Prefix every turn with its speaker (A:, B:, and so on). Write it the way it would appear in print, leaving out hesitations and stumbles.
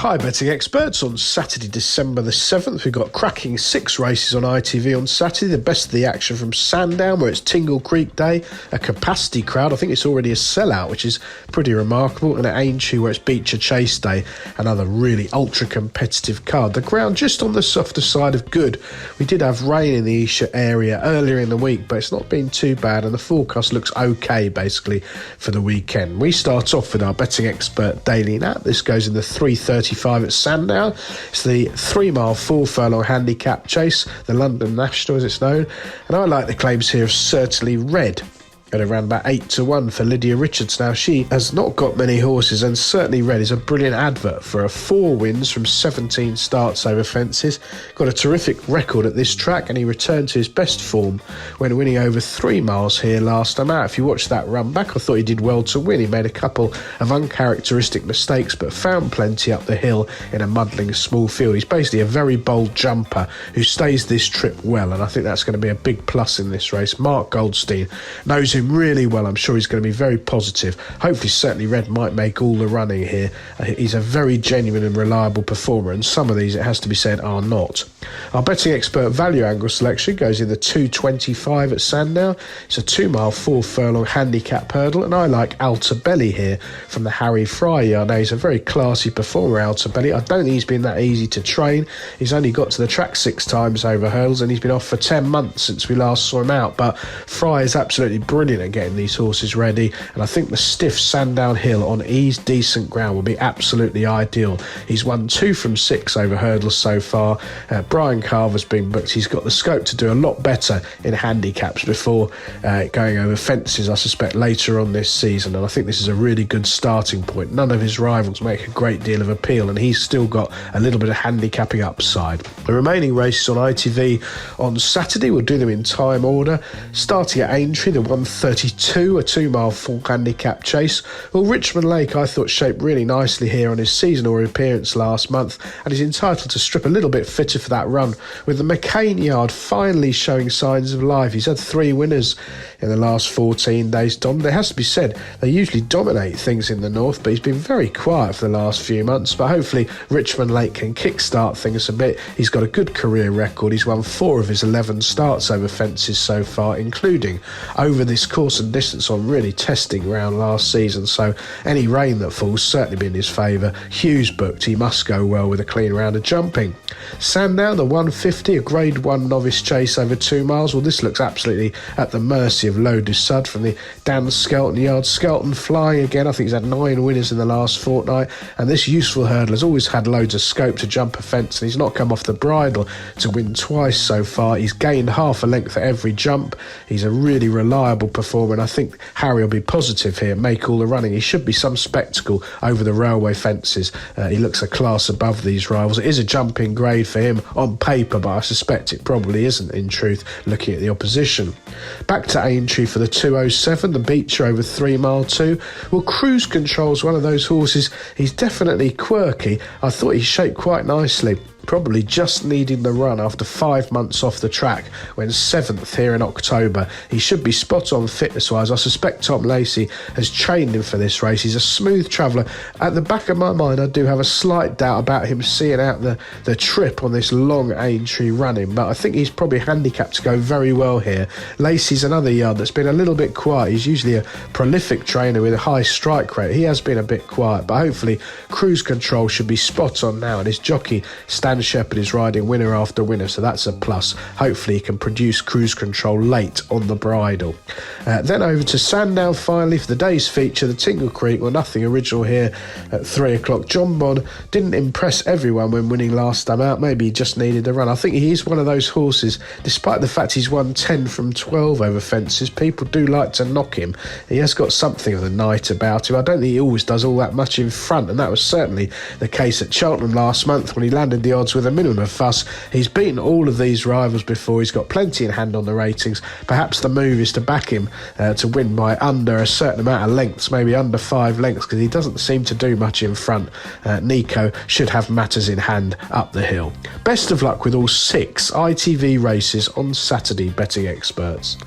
A: Hi betting experts, on Saturday December the 7th we've got cracking 6 races on ITV on Saturday. The best of the action from Sandown, where it's Tingle Creek Day, a capacity crowd. I think it's already a sellout, which is pretty remarkable. And at Aintree, where it's Beecher Chase Day, another really ultra competitive card. The ground just on the softer side of good. We did have rain in the Esher area earlier in the week, but it's not been too bad, and the forecast looks okay basically for the weekend. We start off with our betting expert daily nap. This goes in the 3:35 at Sandown. It's the 3 mile 4 furlong handicap chase, the London National as it's known, and I like the claims here of Certainly Red at around about 8-1 for Lydia Richards. Now, she has not got many horses, and Certainly Red is a brilliant advert for her. 4 wins from 17 starts over fences. Got a terrific record at this track, and he returned to his best form when winning over 3 miles here last time out. If you watch that run back, I thought he did well to win. He made a couple of uncharacteristic mistakes, but found plenty up the hill in a muddling small field. He's basically a very bold jumper who stays this trip well, and I think that's going to be a big plus in this race. Mark Goldstein knows him really well. I'm sure he's going to be very positive. Hopefully, Certainly Red might make all the running here. He's a very genuine and reliable performer, and some of these, it has to be said, are not. Our betting expert value angle selection goes in the 2:25 at Sandown. It's a 2 mile 4 furlong handicap hurdle, and I like Altabelli here from the Harry Fry yard. Now, he's a very classy performer, Altabelli. I don't think he's been that easy to train. He's only got to the track 6 times over hurdles, and he's been off for 10 months since we last saw him out, but Fry is absolutely brilliant at getting these horses ready, and I think the stiff Sandown Hill on eased decent ground will be absolutely ideal. He's won 2 from 6 over hurdles so far. Brian Carver's been booked. He's got the scope to do a lot better in handicaps before going over fences, I suspect, later on this season, and I think this is a really good starting point. None of his rivals make a great deal of appeal, and he's still got a little bit of handicapping upside. The remaining races on ITV on Saturday, we'll do them in time order. Starting at Aintree, the 1:32, a 2 mile 4 handicap chase. Well, Richmond Lake, I thought, shaped really nicely here on his seasonal appearance last month, and he's entitled to strip a little bit fitter for that run, with the McCain yard finally showing signs of life. He's had 3 winners in the last 14 days, Dom. It has to be said, they usually dominate things in the north, but he's been very quiet for the last few months, but hopefully Richmond Lake can kickstart things a bit. He's got a good career record. He's won 4 of his 11 starts over fences so far, including over this course and distance on really testing ground last season, so any rain that falls certainly be in his favour. Hughes booked. He must go well with a clean round of jumping. Sandown, the 150, a grade 1 novice chase over 2 miles. Well, this looks absolutely at the mercy of Low du Sud from the Dan Skelton yard. Skelton flying again. I think he's had 9 winners in the last fortnight, and this useful hurdle has always had loads of scope to jump a fence, and he's not come off the bridle to win twice so far. He's gained half a length at every jump. He's a really reliable performer, and I think Harry will be positive here, make all the running. He should be some spectacle over the railway fences. He looks a class above these rivals. It is a jumping grade for him on paper, but I suspect it probably isn't in truth, looking at the opposition. Back to Aintree for the 2:07, the Beecher over 3 mile 2. Well, Cruise Control's one of those horses. He's definitely quirky. I thought he shaped quite nicely. Probably just needing the run after 5 months off the track, when 7th here in October. He should be spot on fitness-wise. I suspect Tom Lacey has trained him for this race. He's a smooth traveller. At the back of my mind, I do have a slight doubt about him seeing out the trip on this long Aintree running, but I think he's probably handicapped to go very well here. Lacey's another yard that's been a little bit quiet. He's usually a prolific trainer with a high strike rate. He has been a bit quiet, but hopefully Cruise Control should be spot on now, and his jockey Stan Shepherd is riding winner after winner, so that's a plus. Hopefully he can produce Cruise Control late on the bridle. Then over to Sandown finally for the day's feature, the Tingle Creek. Well, nothing original here at 3 o'clock. John Bond didn't impress everyone when winning last time out. Maybe he just needed a run. I think he is one of those horses, despite the fact he's won 10 from 12 over fences, people do like to knock him. He has got something of the night about him. I don't think he always does all that much in front, and that was certainly the case at Cheltenham last month when he landed the odds with a minimum of fuss. He's beaten all of these rivals before. He's got plenty in hand on the ratings. Perhaps the move is to back him to win by under a certain amount of lengths, maybe under 5 lengths, because he doesn't seem to do much in front. Nico should have matters in hand up the hill. Best of luck with all 6 ITV races on Saturday, betting experts.